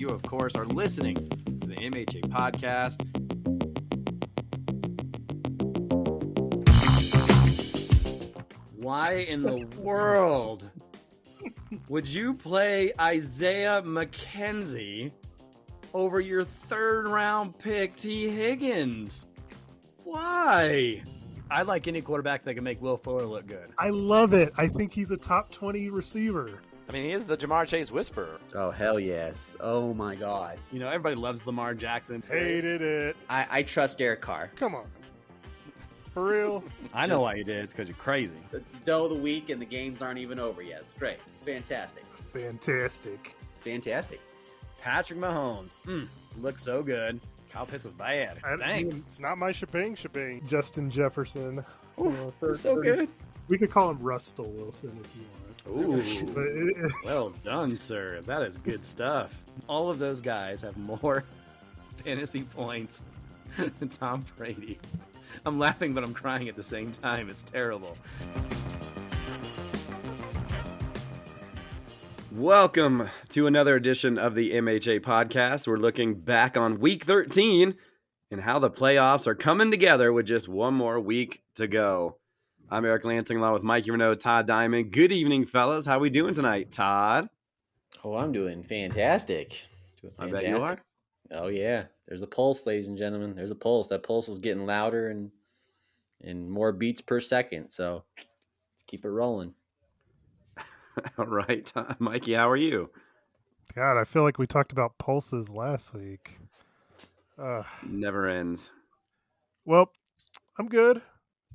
You, of course, are listening to the MHA podcast. Why in the world would you play Isaiah McKenzie over your third-round pick, T. Higgins? Why? I like any quarterback that can make Will Fuller look good. I love it. I think he's a top 20 receiver. I mean, he is the Jamar Chase whisperer. Oh, hell yes. Oh, my God. You know, everybody loves Lamar Jackson. Hated it. I trust Derek Carr. Come on. For real? I know why you did. It's because you're crazy. It's still the week and the games aren't even over yet. It's great. It's fantastic. Fantastic. It's fantastic. Patrick Mahomes. Looks so good. Kyle Pitts was bad. Stank. It's not my shebang. Justin Jefferson. So good. We could call him Russell Wilson if you want. Ooh. Well done, sir. That is good stuff. All of those guys have more fantasy points than Tom Brady. I'm laughing, but I'm crying at the same time. It's terrible. Welcome to another edition of the MHA podcast. We're looking back on week 13 and how the playoffs are coming together with just one more week to go. I'm Eric Lansing along with Mikey Renaud, Todd Diamond. Good evening, fellas. How we doing tonight, Todd? Oh, I'm doing fantastic. I bet you are. Oh, yeah. There's a pulse, ladies and gentlemen. There's a pulse. That pulse is getting louder and more beats per second. So let's keep it rolling. All right. Mikey, how are you? God, I feel like we talked about pulses last week. Never ends. Well, I'm good.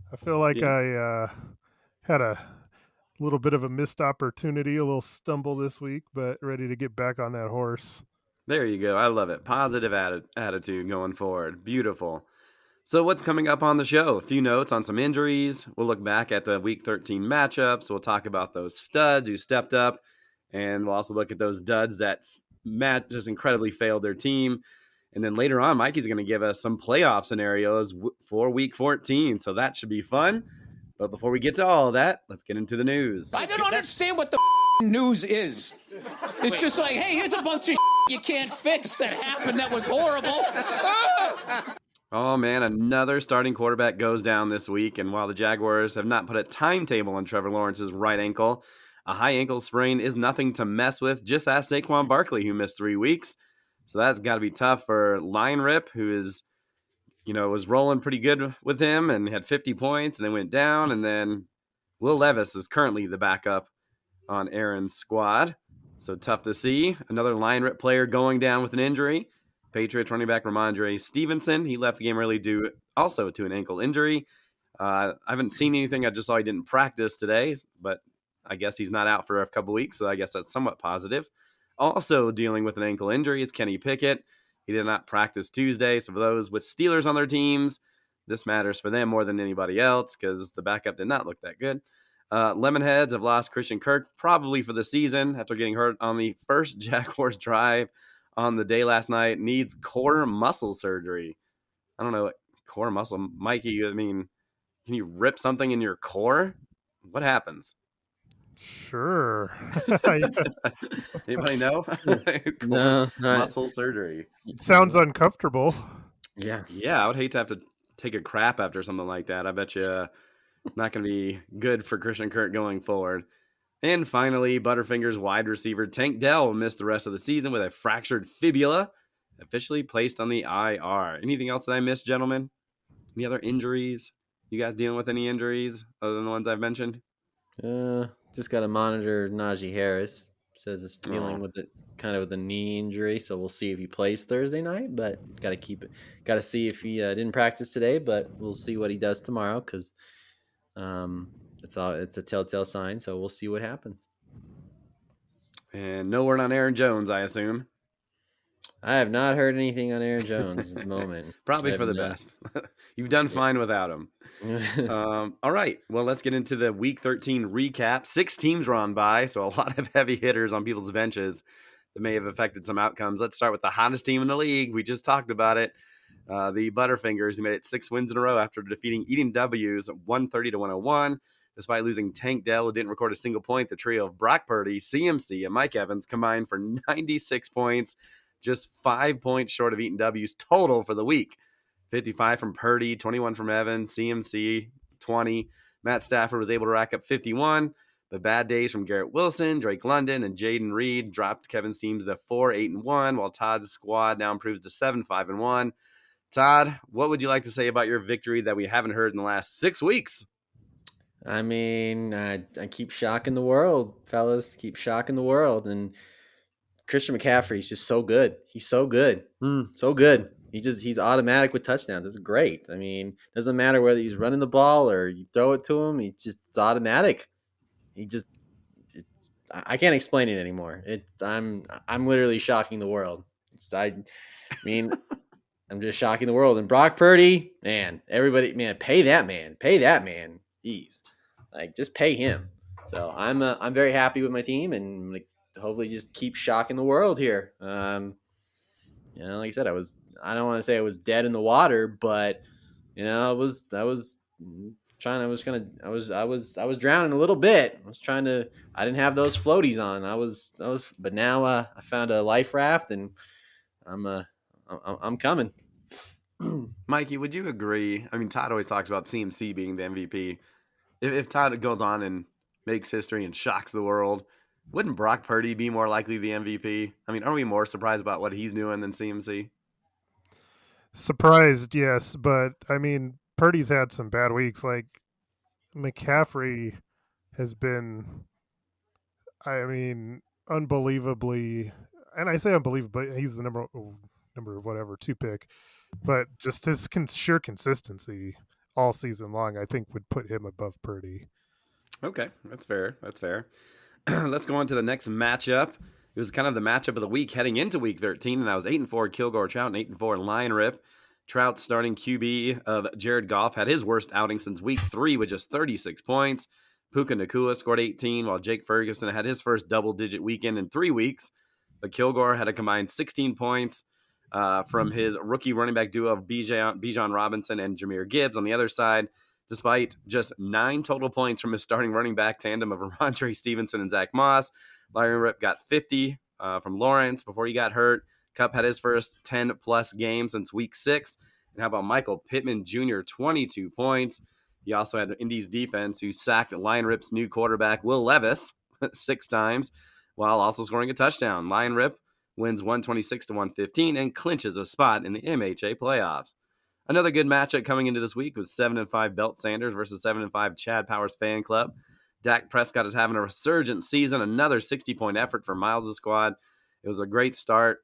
I feel like I had a little bit of a missed opportunity, a little stumble this week, but ready to get back on that horse. There you go. I love it. Positive attitude going forward. Beautiful. So what's coming up on the show? A few notes on some injuries. We'll look back at the Week 13 matchups. We'll talk about those studs who stepped up. And we'll also look at those duds that just incredibly failed their team. And then later on, Mikey's going to give us some playoff scenarios for Week 14. So that should be fun. But before we get to all of that, let's get into the news. I don't understand what the news is. It's just like, hey, here's a bunch of you can't fix that happened that was horrible. Oh, man, another starting quarterback goes down this week. And while the Jaguars have not put a timetable on Trevor Lawrence's right ankle, a high ankle sprain is nothing to mess with. Just ask Saquon Barkley, who missed 3 weeks. So that's got to be tough for Lion Rip, who is, was rolling pretty good with him and had 50 points and then went down. And then Will Levis is currently the backup on Aaron's squad. So tough to see. Another Lion Rip player going down with an injury. Patriots running back Ramondre Stevenson. He left the game early due also to an ankle injury. I haven't seen anything. I just saw he didn't practice today, but I guess he's not out for a couple weeks, so I guess that's somewhat positive. Also dealing with an ankle injury is Kenny Pickett. He did not practice Tuesday, so for those with Steelers on their teams, this matters for them more than anybody else because the backup did not look that good. Lemonheads have lost Christian Kirk probably for the season after getting hurt on the first Jaguars drive on the day last night. Needs core muscle surgery. I don't know what core muscle. Mikey, I mean, can you rip something in your core? What happens? Sure. Anybody know? No, muscle surgery. It sounds uncomfortable. Yeah. Yeah, I would hate to have to take a crap after something like that. I bet you not going to be good for Christian Kirk going forward. And finally, Butterfingers wide receiver Tank Dell will miss the rest of the season with a fractured fibula, officially placed on the IR. Anything else that I missed, gentlemen? Any other injuries? You guys dealing with any injuries other than the ones I've mentioned? Just got to monitor Najee Harris. Says it's dealing with it kind of with a knee injury, so we'll see if he plays Thursday night. But got to see if he didn't practice today. But we'll see what he does tomorrow because it's a telltale sign. So we'll see what happens. And no word on Aaron Jones, I assume. I have not heard anything on Aaron Jones at the moment. Probably for the best. You've done fine without him. All right. Well, let's get into the Week 13 recap. 6 teams were on by, so a lot of heavy hitters on people's benches that may have affected some outcomes. Let's start with the hottest team in the league. We just talked about it. The Butterfingers, who made it 6 wins in a row after defeating Eden W's 130-101. Despite losing Tank Dell, who didn't record a single point, the trio of Brock Purdy, CMC, and Mike Evans combined for 96 points. just 5 points short of Eaton W's total for the week. 55 from Purdy, 21 from Evans, CMC 20. Matt Stafford was able to rack up 51, but bad days from Garrett Wilson, Drake London, and Jaden Reed dropped Kevin's teams to 4-8-1, while Todd's squad now improves to 7-5-1. Todd, what would you like to say about your victory that we haven't heard in the last 6 weeks? I mean, I keep shocking the world, fellas. Keep shocking the world. And Christian McCaffrey's just so good. He's so good. So good. He's automatic with touchdowns. It's great. I mean, doesn't matter whether he's running the ball or you throw it to him. It's automatic. I can't explain it anymore. I'm literally shocking the world. I mean, I'm just shocking the world. And Brock Purdy, man, everybody, man, pay that man. Jeez, like just pay him. So I'm very happy with my team, and like hopefully just keep shocking the world here. Like I said, I don't want to say I was dead in the water, but I was drowning a little bit. I didn't have those floaties on. But now I found a life raft, and I'm coming. Mikey, would you agree? I mean, Todd always talks about CMC being the MVP. If Todd goes on and makes history and shocks the world, wouldn't Brock Purdy be more likely the MVP? I mean, aren't we more surprised about what he's doing than CMC? Surprised, yes, but I mean, Purdy's had some bad weeks. Like McCaffrey has been, I mean, unbelievably, and I say unbelievably, he's the number whatever 2 pick, but just his sheer consistency all season long, I think, would put him above Purdy. Okay, that's fair. Let's go on to the next matchup. It was kind of the matchup of the week heading into week 13, and that was 8-4 Kilgore Trout and 8-4 Lion Rip. Trout, starting QB of Jared Goff, had his worst outing since week 3 with just 36 points. Puka Nacua scored 18, while Jake Ferguson had his first double-digit weekend in 3 weeks. But Kilgore had a combined 16 points from his rookie running back duo of Bijan Robinson and Jahmyr Gibbs on the other side, despite just 9 total points from his starting running back tandem of Ramondre Stevenson and Zach Moss. Lion Rip got 50 from Lawrence before he got hurt. Kupp had his first 10-plus game since week 6. And how about Michael Pittman Jr., 22 points. He also had Indy's defense, who sacked Lion Rip's new quarterback, Will Levis, 6 times, while also scoring a touchdown. Lion Rip wins 126-115 and clinches a spot in the MHA playoffs. Another good matchup coming into this week was 7-5 Belt Sanders versus 7-5 Chad Powers Fan Club. Dak Prescott is having a resurgent season, another 60-point effort for Miles' squad. It was a great start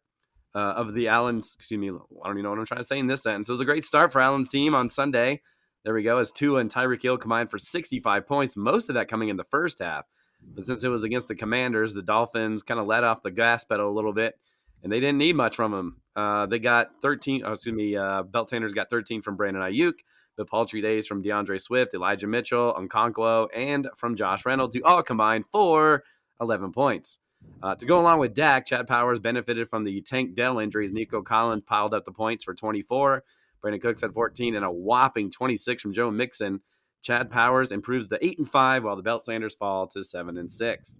of the Allen's, I don't even know what I'm trying to say in this sentence. It was a great start for Allen's team on Sunday. There we go, as Tua and Tyreek Hill combined for 65 points, most of that coming in the first half. But since it was against the Commanders, the Dolphins kind of let off the gas pedal a little bit, and they didn't need much from them. They got 13, Belt Sanders got 13 from Brandon Ayuk, the paltry days from DeAndre Swift, Elijah Mitchell, Okonkwo, and from Josh Reynolds, who all combined for 11 points. To go along with Dak, Chad Powers benefited from the Tank Dell injuries. Nico Collins piled up the points for 24. Brandon Cooks had 14 and a whopping 26 from Joe Mixon. Chad Powers improves to 8-5, while the Belt Sanders fall to 7-6.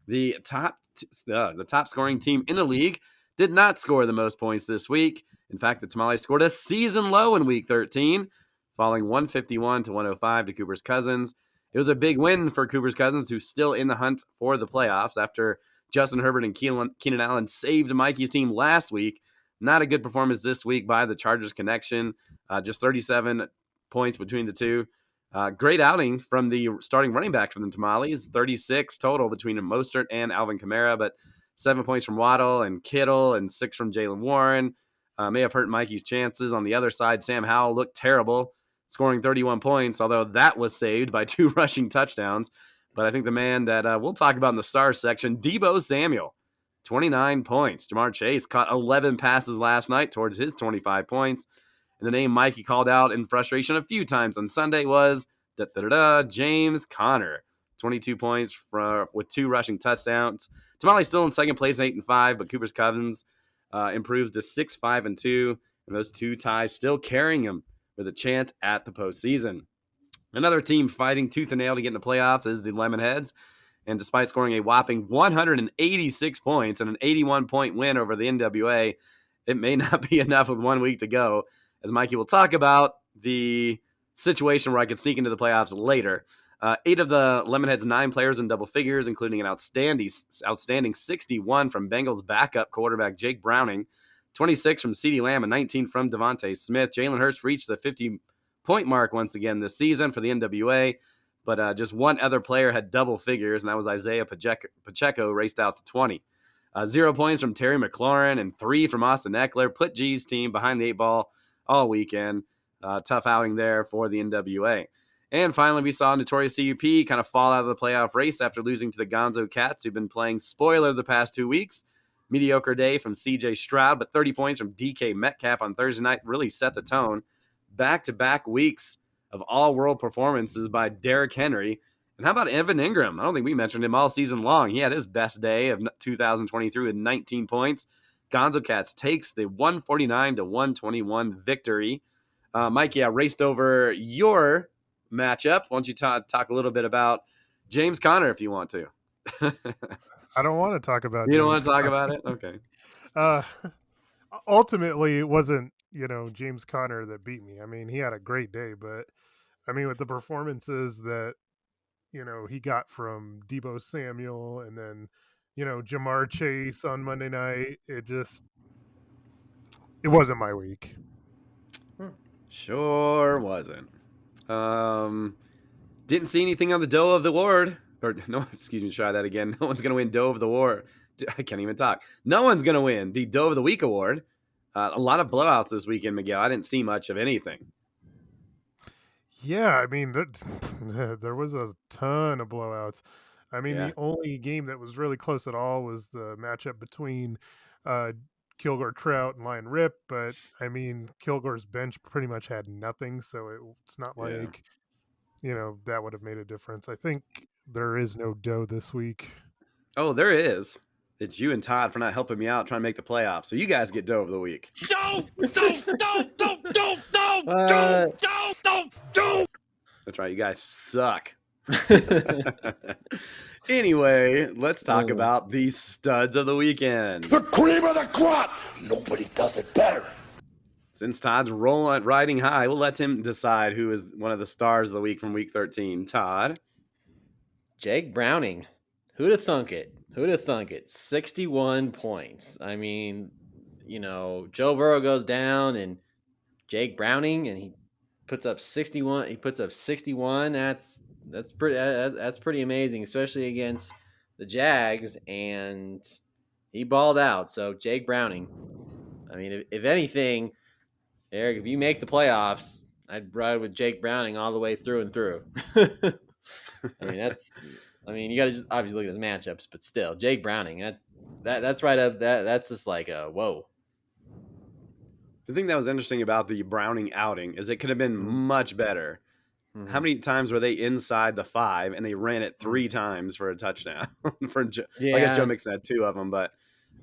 The top scoring team in the league did not score the most points this week. In fact, the Tamales scored a season low in week 13, falling 151-105 to Cooper's Cousins. It was a big win for Cooper's Cousins, who's still in the hunt for the playoffs after Justin Herbert and Keenan Allen saved Mikey's team last week. Not a good performance this week by the Chargers connection. Just 37 points between the two. Great outing from the starting running back for the Tamales. 36 total between Mostert and Alvin Kamara, but 7 points from Waddle and Kittle and 6 from Jalen Warren. May have hurt Mikey's chances. On the other side, Sam Howell looked terrible, scoring 31 points, although that was saved by 2 rushing touchdowns. But I think the man that we'll talk about in the stars section, Deebo Samuel, 29 points. Jamar Chase caught 11 passes last night towards his 25 points. And the name Mikey called out in frustration a few times on Sunday was James Conner. 22 points with 2 rushing touchdowns. Tamale still in second place, 8-5, but Cooper's Cousins improves to 6-5-2. And those 2 ties still carrying him with a chance at the postseason. Another team fighting tooth and nail to get in the playoffs is the Lemonheads. And despite scoring a whopping 186 points and an 81-point win over the NWA, it may not be enough with 1 week to go. As Mikey will talk about, the situation where I could sneak into the playoffs later. 8 of the Lemonheads' 9 players in double figures, including an outstanding 61 from Bengals backup quarterback Jake Browning, 26 from CeeDee Lamb, and 19 from Devontae Smith. Jalen Hurts reached the 50-point mark once again this season for the NWA, but just one other player had double figures, and that was Isaiah Pacheco, raced out to 20. 0 points from Terry McLaurin and 3 from Austin Eckler put G's team behind the 8 ball all weekend. Tough outing there for the NWA. And finally, we saw Notorious CUP kind of fall out of the playoff race after losing to the Gonzo Cats, who've been playing spoiler the past 2 weeks. Mediocre day from CJ Stroud, but 30 points from DK Metcalf on Thursday night really set the tone. Back-to-back weeks of all-world performances by Derrick Henry. And how about Evan Ingram? I don't think we mentioned him all season long. He had his best day of 2023 with 19 points. Gonzo Cats takes the 149-121 victory. Mikey, I raced over your matchup. Why don't you talk a little bit about James Conner if you want to? I don't want to talk about You don't James want to talk Conner. about it? Okay. Ultimately, it wasn't, James Conner that beat me. I mean, he had a great day, but I mean, with the performances that, he got from Debo Samuel and then, Jamar Chase on Monday night, it wasn't my week. Sure wasn't. Didn't see anything on the Doe of the Ward. Or, no, excuse me, try that again. No one's going to win Doe of the War. I can't even talk. No one's going to win the Doe of the Week award. A lot of blowouts this weekend, Miguel. I didn't see much of anything. Yeah, I mean, there was a ton of blowouts. I mean, Yeah. the only game that was really close at all was the matchup between Kilgore Trout and Lion Rip, but I mean, Kilgore's bench pretty much had nothing, so it's not Yeah. like, that would have made a difference. I think there is no dough this week. Oh, there is. It's you and Todd for not helping me out trying to make the playoffs. So you guys get Doe of the Week. No! That's right. You guys suck. Anyway, let's talk about the studs of the weekend. The cream of the crop. Nobody does it better. Since Todd's riding high, we'll let him decide who is one of the stars of the week from week 13. Todd. Jake Browning. Who'd have thunk it? 61 points. I mean, Joe Burrow goes down and Jake Browning, and he puts up 61. He puts up 61. That's pretty amazing, especially against the Jags, and he balled out. So Jake Browning. I mean, if anything, Eric, if you make the playoffs, I'd ride with Jake Browning all the way through and through. You got to just obviously look at his matchups, but still, Jake Browning, that's right up. That's just like a whoa. The thing that was interesting about the Browning outing is it could have been much better. Mm-hmm. How many times were they inside the 5 and they ran it 3 times for a touchdown? I guess Joe Mixon had 2 of them, but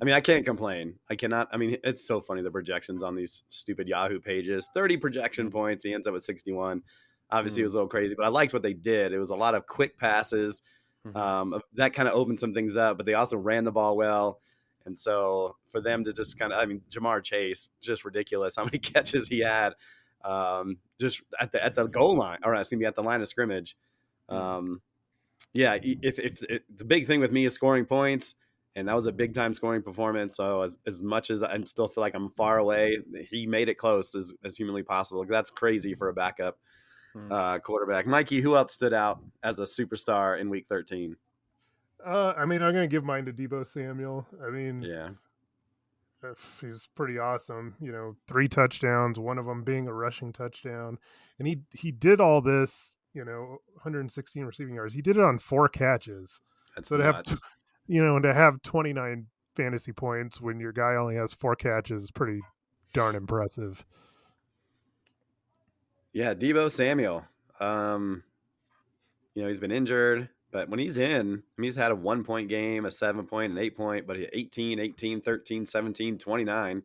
I mean, I can't complain. I cannot. I mean, it's so funny, the projections on these stupid Yahoo pages. 30 projection points. He ends up with 61. Obviously, it was a little crazy, but I liked what they did. It was a lot of quick passes. That kind of opened some things up, but they also ran the ball well. And so for them to just Jamar Chase, just ridiculous how many catches he had just at the goal line, or excuse me, at the line of scrimmage. If the big thing with me is scoring points, and that was a big time scoring performance. So as much as I still feel like I'm far away, he made it close as humanly possible. That's crazy for a backup quarterback. Mikey, who else stood out as a superstar in week 13? I mean, I'm going to give mine to Debo Samuel. I mean, yeah, he's pretty awesome. 3 touchdowns, one of them being a rushing touchdown. And he did all this, 116 receiving yards. He did it on 4 catches. That's so nuts. to have 29 fantasy points when your guy only has 4 catches is pretty darn impressive. Yeah, Debo Samuel. He's been injured, but when he's in, he's had a 1-point game, a 7-point, an 8-point, but 18, 13, 17, 29.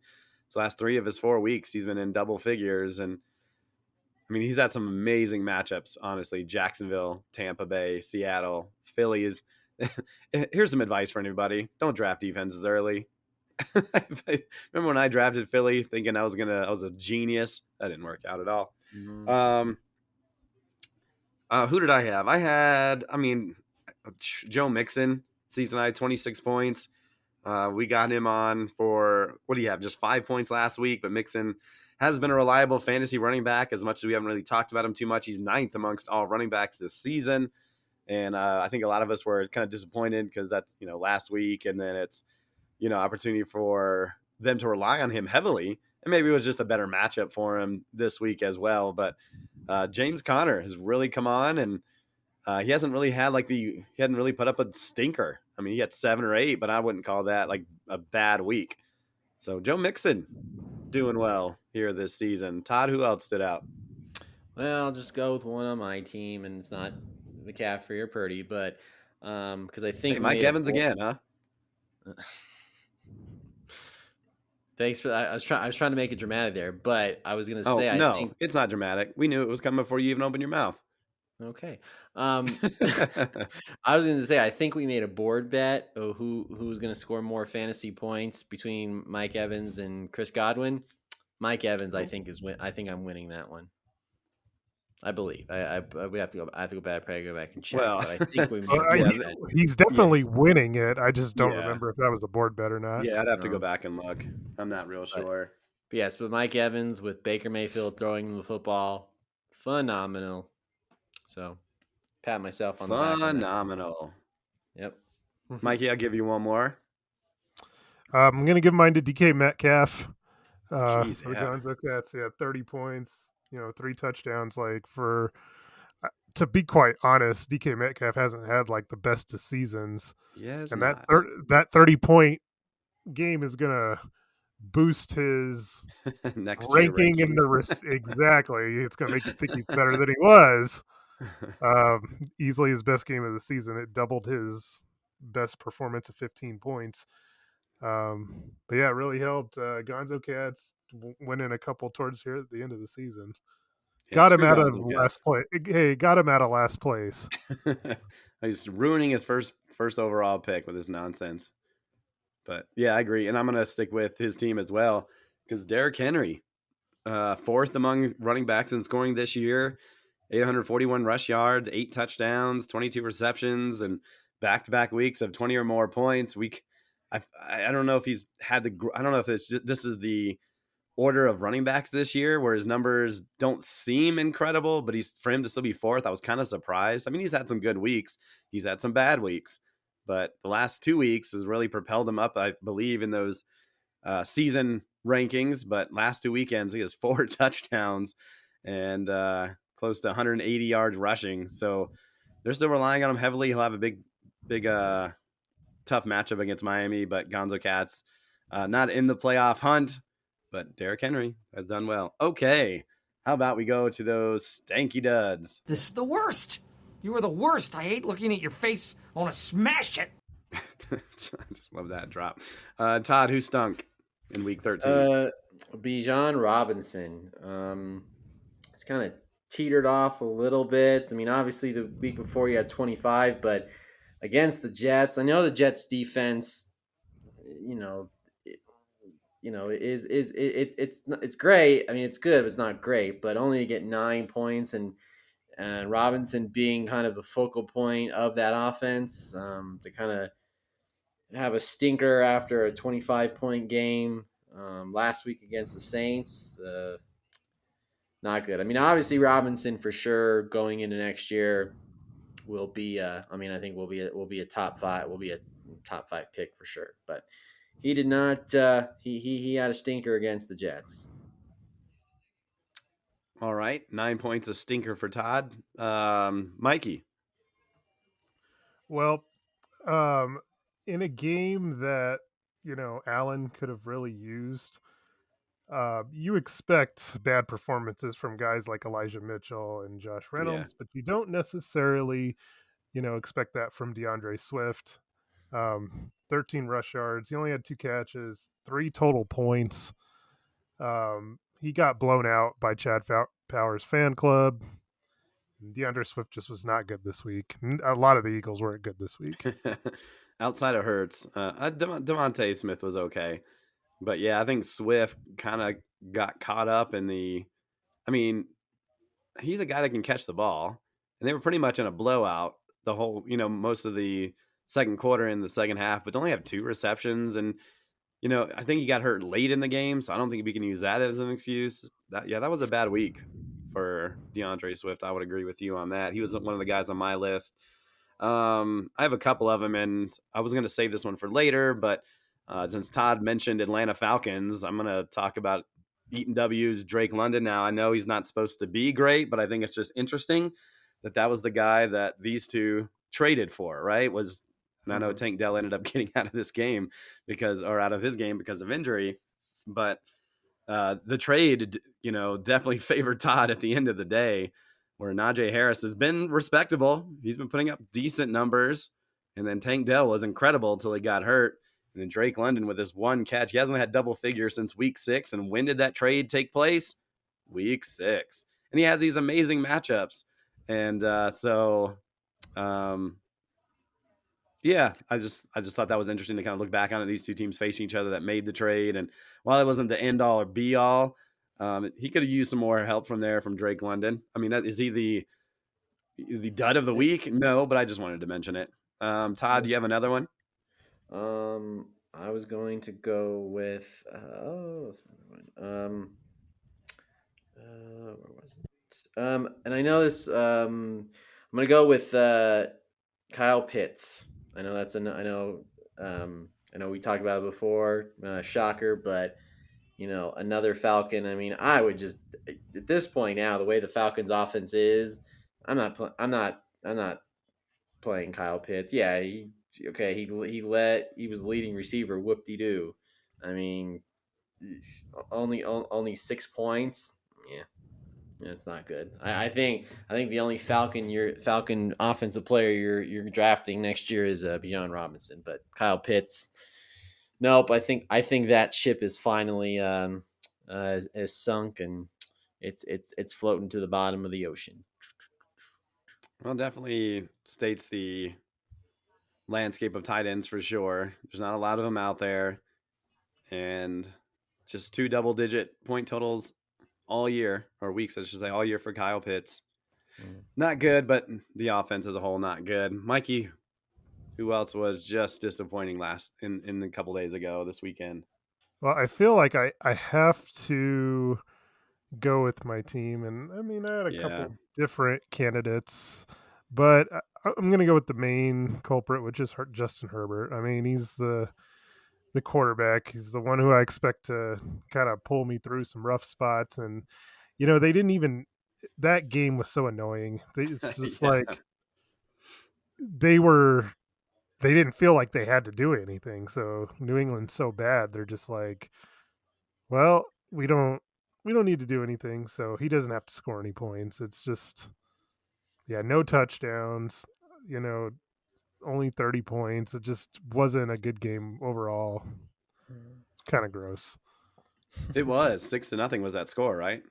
So last 3 of his 4 weeks, he's been in double figures. And I mean, he's had some amazing matchups, honestly. Jacksonville, Tampa Bay, Seattle, Philly Here's some advice for anybody: don't draft defenses early. Remember when I drafted Philly, thinking I was a genius? That didn't work out at all. Mhm. Who did I have? Joe Mixon, season high 26 points. We got him on for, what do you have? Just 5 points last week, but Mixon has been a reliable fantasy running back as much as we haven't really talked about him too much. He's ninth amongst all running backs this season. And I think a lot of us were kind of disappointed because that's, last week. And then it's, opportunity for them to rely on him heavily. And maybe it was just a better matchup for him this week as well. But James Conner has really come on, and he hasn't really had he hadn't really put up a stinker. I mean, he had 7 or 8, but I wouldn't call that like a bad week. So Joe Mixon doing well here this season. Todd, who else stood out? Well, I'll just go with one on my team, and it's not McCaffrey or Purdy, but because I think Hey, Mike Evans again, huh? Thanks for that. I was trying to make it dramatic there, but I was gonna say I no, think it's not dramatic. We knew it was coming before you even opened your mouth. okay. I was gonna say I think we made a board bet of who's gonna score more fantasy points between Mike Evans and Chris Godwin. Mike Evans, I think I think I'm winning that one. I believe. We have to go. I have to go back. Probably go back and check. Well, but I think we made a board bet. He's definitely winning it. I just don't Yeah. remember if that was a board bet or not. Yeah, I'd have to go back and look. I'm not real sure. But yes, but Mike Evans with Baker Mayfield throwing him the football, phenomenal. So, pat myself on the back. Phenomenal. Yep. Mikey, I'll give you one more. I'm going to give mine to DK Metcalf. Jeez, for the yeah. Gonzo Cats. He had 30 points, 3 touchdowns. To be quite honest, DK Metcalf hasn't had like the best of seasons. Yes, and not. that 30-point game is going to boost his next ranking in the exactly. It's going to make you think he's better than he was. Easily his best game of the season. It doubled his best performance of 15 points. But yeah, it really helped Gonzo Cats winning a couple towards here at the end of the season. Yeah, got him out of last place. Hey, got him out of last place. He's ruining his first overall pick with his nonsense. But yeah, I agree, and I'm gonna stick with his team as well because Derrick Henry, 4th among running backs in scoring this year, 841 rush yards, 8 touchdowns, 22 receptions, and back-to-back weeks of 20 or more points. I don't know if he's had I don't know if it's just, this is the order of running backs this year where his numbers don't seem incredible, but for him to still be 4th, I was kind of surprised. I mean, he's had some good weeks. He's had some bad weeks, but the last 2 weeks has really propelled him up, I believe, in those season rankings. But last 2 weekends, he has 4 touchdowns and close to 180 yards rushing. So they're still relying on him heavily. He'll have a big tough matchup against Miami, but Gonzo Cats not in the playoff hunt. But Derrick Henry has done well. Okay, how about we go to those stanky duds? This is the worst. You are the worst. I hate looking at your face. I want to smash it. I just love that drop. Todd, who stunk in week 13? Bijan Robinson. It's kind of teetered off a little bit. I mean, obviously the week before he had 25, but against the Jets, I know the Jets defense, it's great. I mean, it's good, but it's not great. But only to get 9 points, and Robinson being kind of the focal point of that offense, to kind of have a stinker after a 25-point game last week against the Saints. Not good. I mean, obviously Robinson for sure going into next year will be. I think will be a top 5. Will be a top 5 pick for sure. But he did not. He had a stinker against the Jets. All right, 9 points, a stinker for Todd. Mikey. Well, in a game that Allen could have really used, you expect bad performances from guys like Elijah Mitchell and Josh Reynolds, but you don't necessarily, expect that from DeAndre Swift. 13 rush yards. He only had 2 catches, 3 total points. He got blown out by Chad Powers fan club. DeAndre Swift just was not good this week. A lot of the Eagles weren't good this week. Outside of Hurts, Devontae Smith was okay. But yeah, I think Swift kind of got caught up in the. I mean, he's a guy that can catch the ball, and they were pretty much in a blowout the whole, most of the second quarter and the second half, but to only have 2 receptions. And, I think he got hurt late in the game, so I don't think we can use that as an excuse. That was a bad week for DeAndre Swift. I would agree with you on that. He was one of the guys on my list. I have a couple of them, and I was going to save this one for later, but since Todd mentioned Atlanta Falcons, I'm going to talk about Eaton W's Drake London. Now, I know he's not supposed to be great, but I think it's just interesting that was the guy that these two traded for, right? And I know Tank Dell ended up getting out of his game because of injury, but the trade, definitely favored Todd at the end of the day, where Najee Harris has been respectable. He's been putting up decent numbers. And then Tank Dell was incredible until he got hurt. And then Drake London with this one catch. He hasn't had double figures since week 6. And when did that trade take place? Week 6. And he has these amazing matchups. And yeah, I just thought that was interesting to kind of look back on it. These two teams facing each other that made the trade. And while it wasn't the end all or be all, he could have used some more help from Drake London. I mean, is he the dud of the week? No, but I just wanted to mention it. Todd, do you have another one? I was going to go with where was it? And I know this. I'm gonna go with Kyle Pitts. I know that's I know we talked about it before. Shocker, but another Falcon. I mean, I would just at this point now, the way the Falcons' offense is, I'm not playing Kyle Pitts. Yeah, he was the leading receiver. Whoop de doo. I mean, only 6 points. Yeah, it's not good. I think the only Falcon offensive player you're drafting next year is Bijan Robinson. But Kyle Pitts, nope. I think that ship is finally is sunk and it's floating to the bottom of the ocean. Well, definitely states the landscape of tight ends for sure. There's not a lot of them out there, and just 2 double-digit point totals all year, or weeks, I should say, all year for Kyle Pitts. Not good, but the offense as a whole, not good. Mikey, who else was just disappointing in a couple days ago this weekend? Well, I feel like I have to go with my team, and I mean, I had a couple different candidates, but I'm going to go with the main culprit, which is Justin Herbert. I mean, he's the quarterback. He's the one who I expect to kind of pull me through some rough spots. And, they didn't even, that game was so annoying. It's just like they didn't feel like they had to do anything. So New England's so bad. They're just like, well, we don't need to do anything. So he doesn't have to score any points. It's just, no touchdowns, only 30 points. It just wasn't a good game overall. Kind of gross. It was 6-0 was that score, right?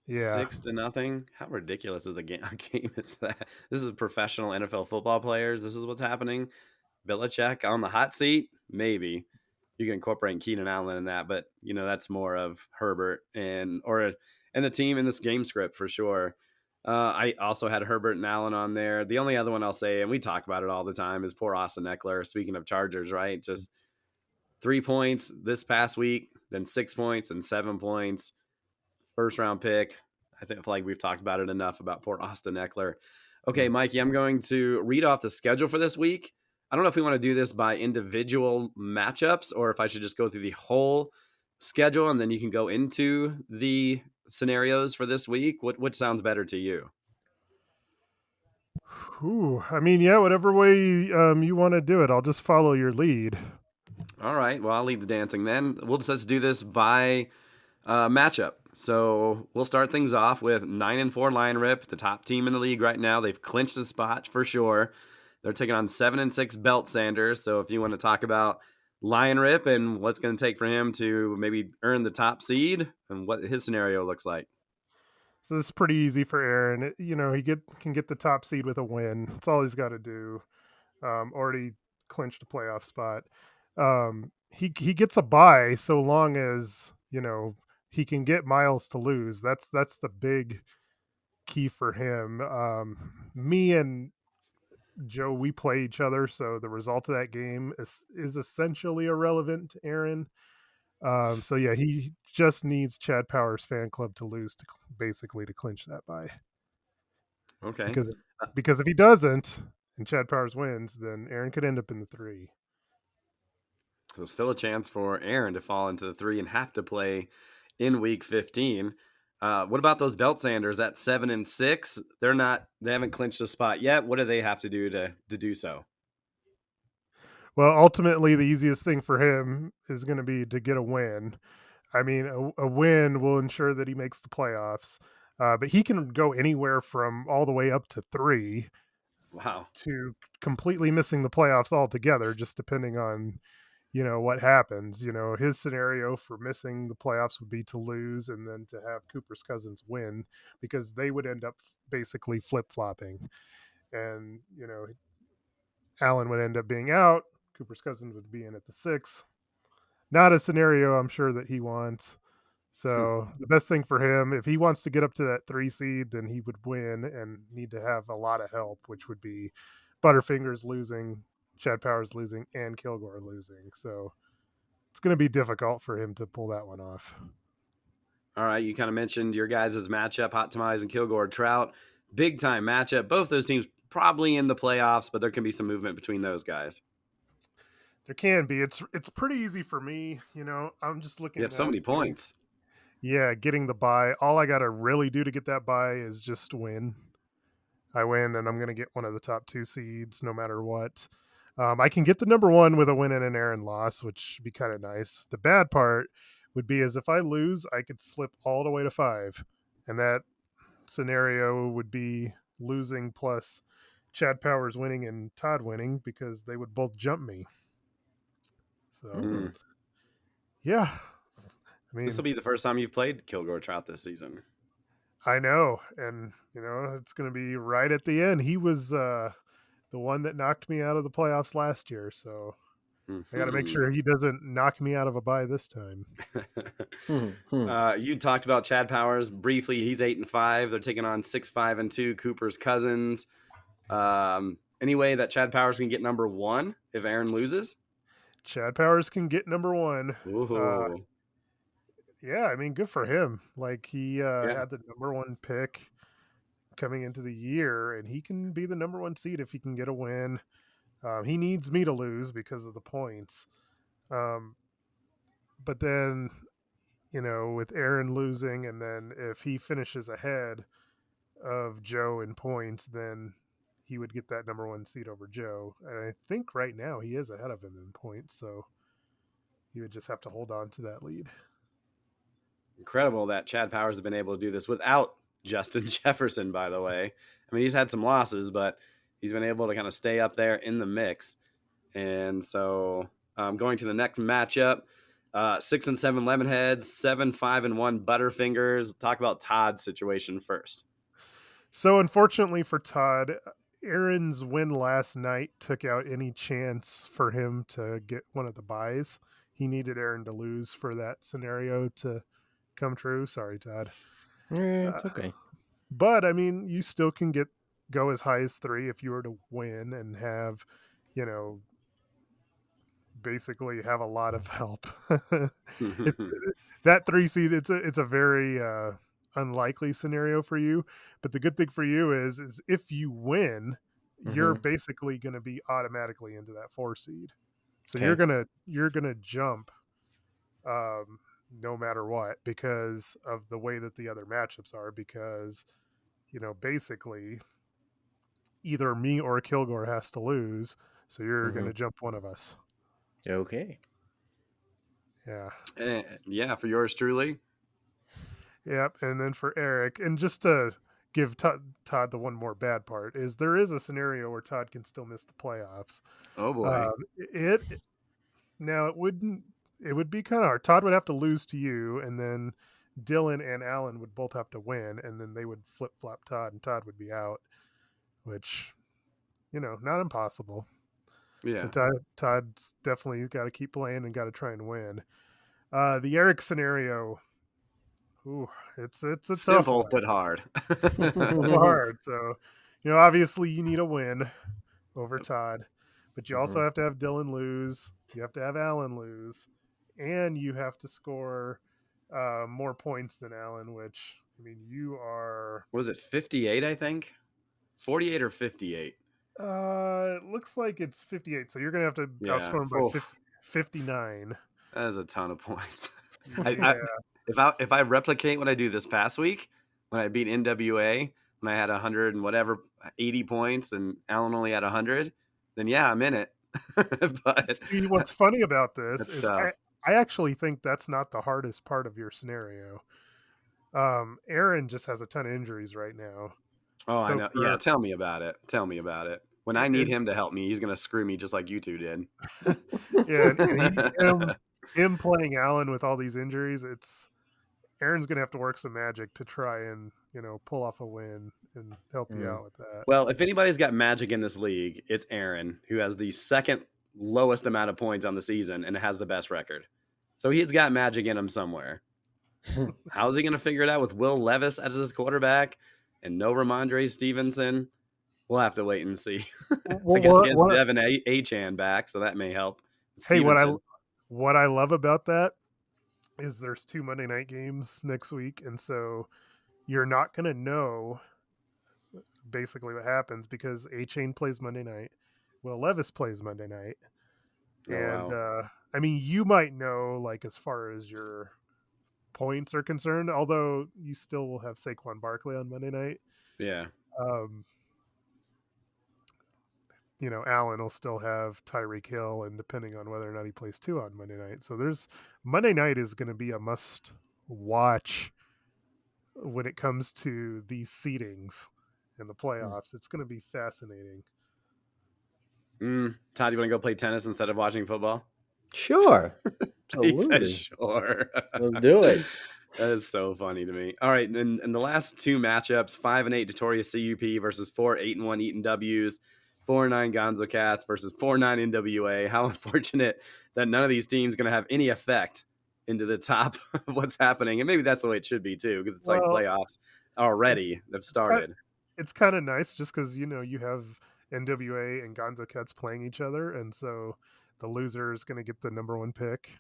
Yeah. 6-0. How ridiculous is a game is that? This is professional NFL football players. This is what's happening. Belichick on the hot seat? Maybe. You can incorporate Keenan Allen in that, but that's more of Herbert and the team in this game script for sure. I also had Herbert and Allen on there. The only other one I'll say, and we talk about it all the time, is poor Austin Eckler. Speaking of Chargers, right? Just 3 points this past week, then 6 points and 7 points. First round pick. I feel like we've talked about it enough about poor Austin Eckler. Okay, Mikey, I'm going to read off the schedule for this week. I don't know if we want to do this by individual matchups or if I should just go through the whole schedule and then you can go into the scenarios for this week. Which sounds better to you? I mean, whatever way you want to do it. I'll just follow your lead. All right. Well, I'll lead the dancing then. We'll just do this by matchup. So we'll start things off with 9-4 Lion Rip, the top team in the league right now. They've clinched the spot for sure. They're taking on 7-6 Belt Sanders. So if you want to talk about Lion Rip and what's going to take for him to maybe earn the top seed and what his scenario looks like. So this is pretty easy for Aaron. He can get the top seed with a win. That's all he's got to do. Already clinched a playoff spot. He gets a bye so long as he can get Miles to lose. That's the big key for him. Me and Joe, we play each other, so the result of that game is essentially irrelevant to Aaron. So yeah, he just needs Chad Powers fan club to lose to basically to clinch that bye. Okay. Because because if he doesn't and Chad Powers wins, then Aaron could end up in the 3. So still a chance for Aaron to fall into the 3 and have to play in week 15. What about those belt sanders at 7 and 6? They haven't clinched a spot yet. What do they have to do to do so? Well, ultimately, the easiest thing for him is going to be to get a win. I mean, a win will ensure that he makes the playoffs, but he can go anywhere from all the way up to 3 Wow. to completely missing the playoffs altogether, just depending on what happens. His scenario for missing the playoffs would be to lose and then to have Cooper's Cousins win, because they would end up basically flip-flopping, and Allen would end up being out. Cooper's Cousins would be in at the 6. Not a scenario I'm sure that he wants. So the best thing for him, if he wants to get up to that 3 seed, then he would win and need to have a lot of help, which would be Butterfingers losing, Chad Powers losing, and Kilgore losing. So it's going to be difficult for him to pull that one off. All right, you kind of mentioned your guys' matchup, Hot Tamales and Kilgore Trout. Big time matchup. Both those teams probably in the playoffs, but there can be some movement between those guys. There can be. It's pretty easy for me. I'm just looking You have at so many points. getting the bye. All I got to really do to get that bye is just win. I win, and I'm going to get one of the top 2 seeds no matter what. I can get the number 1 with a win and an Aaron loss, which would be kind of nice. The bad part would be is if I lose, I could slip all the way to 5. And that scenario would be losing plus Chad Powers winning and Todd winning, because they would both jump me. So, yeah. I mean, This will be the first time you've played Kilgore Trout this season. I know. And, it's going to be right at the end. He was the one that knocked me out of the playoffs last year. So I got to make sure he doesn't knock me out of a bye this time. You talked about Chad Powers briefly. He's 8 and 5. They're taking on 6, 5 and 2 Cooper's Cousins. Any way that Chad Powers can get number 1 if Aaron loses? Chad Powers can get number 1. Ooh. Yeah, I mean, good for him. Like, he had the number 1 pick coming into the year, and he can be the number 1 seed if he can get a win. He needs me to lose because of the points. But then, with Aaron losing, and then if he finishes ahead of Joe in points, then he would get that number 1 seed over Joe. And I think right now he is ahead of him in points, so he would just have to hold on to that lead. Incredible that Chad Powers has been able to do this without Justin Jefferson, by the way. I mean, he's had some losses, but he's been able to kind of stay up there in the mix. And so going to the next matchup, 6 and 7 Lemonheads, 7, 5 and 1 Butterfingers. Talk about Todd's situation first. So unfortunately for Todd, Aaron's win last night took out any chance for him to get one of the buys. He needed Aaron to lose for that scenario to come true. Sorry, Todd. It's okay. But I mean, you still can go as high as 3 if you were to win and have, basically have a lot of help. That 3 seed, it's a very unlikely scenario for you. But the good thing for you is if you win, you're basically going to be automatically into that 4 seed. So you're gonna jump no matter what, because of the way that the other matchups are, because basically either me or Kilgore has to lose, so you're going to jump one of us. Okay. Yeah. For yours truly. Yep. And then for Eric, and just to give Todd the one more bad part, is there is a scenario where Todd can still miss the playoffs. Oh boy. Now it would be kind of hard. Todd would have to lose to you, and then Dylan and Allen would both have to win, and then they would flip flop Todd, and Todd would be out, which, not impossible. So Yeah. Todd's definitely got to keep playing and got to try and win. The Eric scenario, ooh, it's a tough Simple one. but hard. Hard. So, obviously you need a win over Todd, but you also have to have Dylan lose. You have to have Allen lose, and you have to score more points than Allen. Which you are. Was it 58? I think 48 or 58. It looks like it's 58. So you're gonna have to Yeah. outscore him by Oof. 59. That is a ton of points. Yeah. If I replicate what I do this past week when I beat NWA when I had 100 and whatever 80 points and Allen only had 100, then yeah, I'm in it. But See, what's funny about this that's is tough. I actually think that's not the hardest part of your scenario. Aaron just has a ton of injuries right now. Oh, I So know. Yeah, tell me about it. Tell me about it. When I need him to help me, he's gonna screw me just like you two did. yeah, and him playing Allen with all these injuries, Aaron's gonna have to work some magic to try and pull off a win and help you out with that. Well, if anybody's got magic in this league, it's Aaron, who has the second lowest amount of points on the season and has the best record. So he's got magic in him somewhere. How's he going to figure it out with Will Levis as his quarterback and no Ramondre Stevenson? We'll have to wait and see. I guess he has Devin Achan back, so that may help. Hey, Stevenson. what I love about that is there's 2 Monday night games next week, and so you're not going to know basically what happens because A-Chain plays Monday night, Will Levis plays Monday night, Oh, and wow. you might know like as far as your points are concerned, although you still will have Saquon Barkley on Monday night. Yeah. Allen will still have Tyreek Hill, and depending on whether or not he plays 2 on Monday night. So Monday night is going to be a must watch when it comes to these seedings in the playoffs. It's going to be fascinating. Todd, you want to go play tennis instead of watching football? Sure. He said Absolutely. sure. Let's do it. That is so funny to me. All right, and the last 2 matchups, 5-8 Notorious CUP versus 4-8-1 Eaton W's, 4-9 Gonzo Cats versus 4-9 NWA. How unfortunate that none of these teams are going to have any effect into the top of what's happening. And maybe that's the way it should be too, because it's like playoffs already have started. It's kind of nice just because, you have NWA and Gonzo Cats playing each other, and so the loser is going to get the number 1 pick.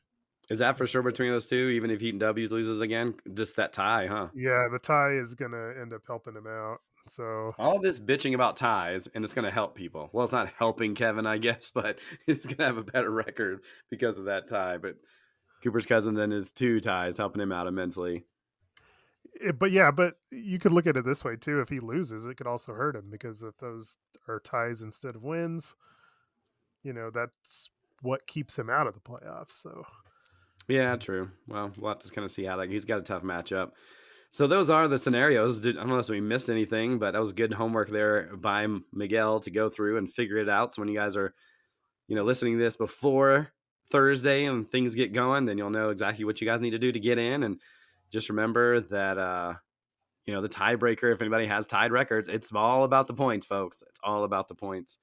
Is that for sure between those two, even if Eaton W's loses again? Just that tie, huh? Yeah, the tie is going to end up helping him out. So all this bitching about ties, and it's going to help people. Well, it's not helping Kevin, I guess, but he's going to have a better record because of that tie. But Cooper's cousin then is 2 ties, helping him out immensely. But you could look at it this way too. If he loses, it could also hurt him, because if those are ties instead of wins, that's what keeps him out of the playoffs. So yeah, true. Well, we'll have to kind of see how he's got a tough matchup. So those are the scenarios. I don't know if we missed anything, but that was good homework there by Miguel to go through and figure it out. So when you guys are, listening to this before Thursday and things get going, then you'll know exactly what you guys need to do to get in. And just remember that, the tiebreaker, if anybody has tied records, it's all about the points, folks. It's all about the points.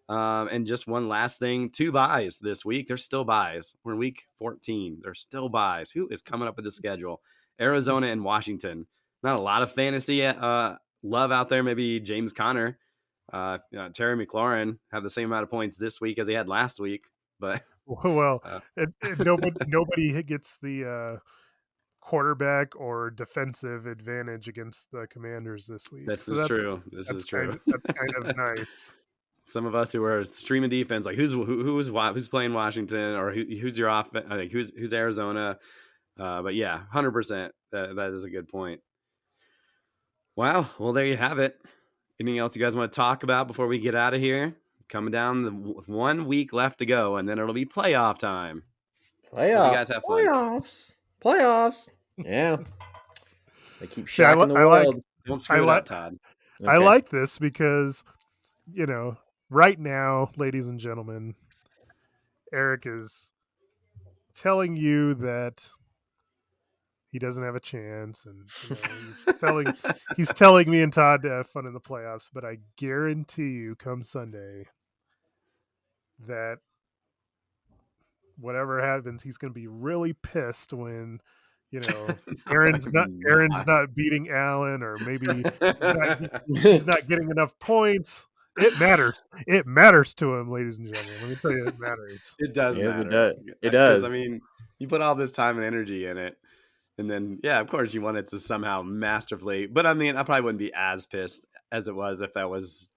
And just one last thing, 2 buys this week. There's still buys. We're in week 14. There's still buys. Who is coming up with the schedule? Arizona and Washington. Not a lot of fantasy love out there. Maybe James Conner, Terry McLaurin have the same amount of points this week as he had last week. But nobody gets the quarterback or defensive advantage against the Commanders this week. This is true. That's kind of nice. Some of us who are streaming defense, like who's playing Washington, or who's your offense, like who's Arizona. But yeah, 100%. That is a good point. Wow. Well, there you have it. Anything else you guys want to talk about before we get out of here? Coming down with 1 week left to go, and then it'll be playoff time. Hope you guys have fun. Playoffs. Yeah. They keep shocking the world. Don't screw it up, Todd. Okay. I like this because, right now, ladies and gentlemen, Eric is telling you that he doesn't have a chance, and he's telling me and Todd to have fun in the playoffs. But I guarantee you, come Sunday, that whatever happens, he's going to be really pissed when Aaron's not beating Allen, or maybe he's not getting enough points. It matters. It matters to him, ladies and gentlemen. Let me tell you, it matters. It does Yes, matter. it does. It 'Cause, does. I mean, you put all this time and energy in it, and then of course you want it to somehow masterfully. But I mean, I probably wouldn't be as pissed as it was if that was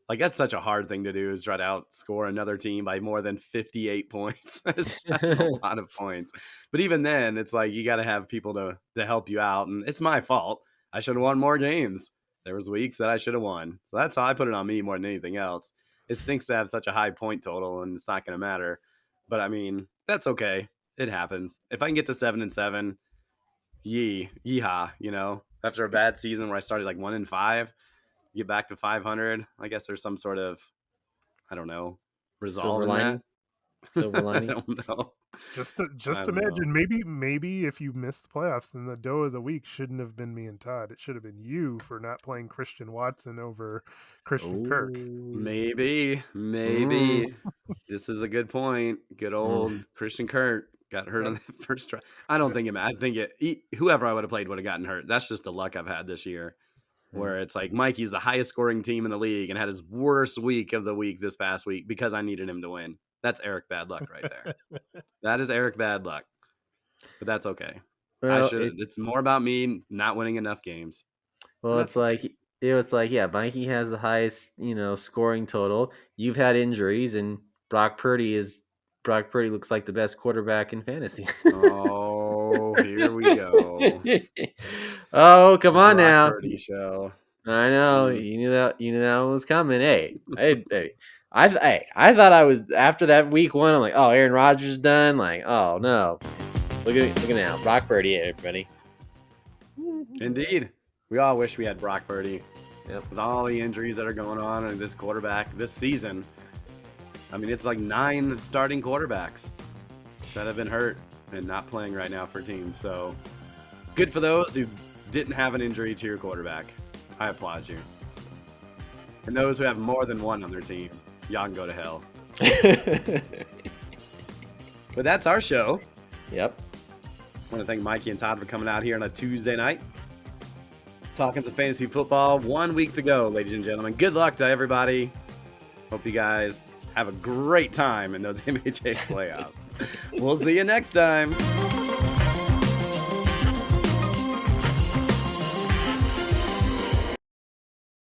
like, that's such a hard thing to do, is try to outscore another team by more than 58 points. That's a lot of points. But even then, it's like you got to have people to help you out, and it's my fault. I should have won more games. There was weeks that I should have won. So that's how I put it on me more than anything else. It stinks to have such a high point total, and it's not going to matter. But I mean, that's okay. It happens. If I can get to 7-7, yeehaw, after a bad season where I started like 1-5, get back to 500. I guess there's some sort of, I don't know, resolve in that. Silver lining. I don't know. Just imagine, maybe if you missed the playoffs, then the dough of the week shouldn't have been me and Todd. It should have been you for not playing Christian Watson over Christian Kirk. Maybe. This is a good point. Good old Christian Kirk got hurt on the first try. I don't think I think whoever I would have played would have gotten hurt. That's just the luck I've had this year, where it's like Mikey's the highest scoring team in the league and had his worst week of the week this past week because I needed him to win. That's Eric bad luck right there. That is Eric bad luck. But that's okay. Well, it's more about me not winning enough games. Well, it's like Mikey has the highest, scoring total. You've had injuries, and Brock Purdy looks like the best quarterback in fantasy. Oh, here we go. Oh, come on Brock now. Purdy show. I know. You knew that one was coming. Hey. I thought I was, after that week 1, I'm like, oh, Aaron Rodgers is done. Like, oh no. Look at now. Brock Purdy, everybody. Indeed. We all wish we had Brock Purdy. Yep. With all the injuries that are going on in this quarterback this season. I mean, it's like 9 starting quarterbacks that have been hurt and not playing right now for teams. So good for those who didn't have an injury to your quarterback. I applaud you. And those who have more than one on their team, y'all can go to hell. But that's our show. Yep. I want to thank Mikey and Todd for coming out here on a Tuesday night. Talking some fantasy football. 1 week to go, ladies and gentlemen. Good luck to everybody. Hope you guys have a great time in those MHA playoffs. We'll see you next time.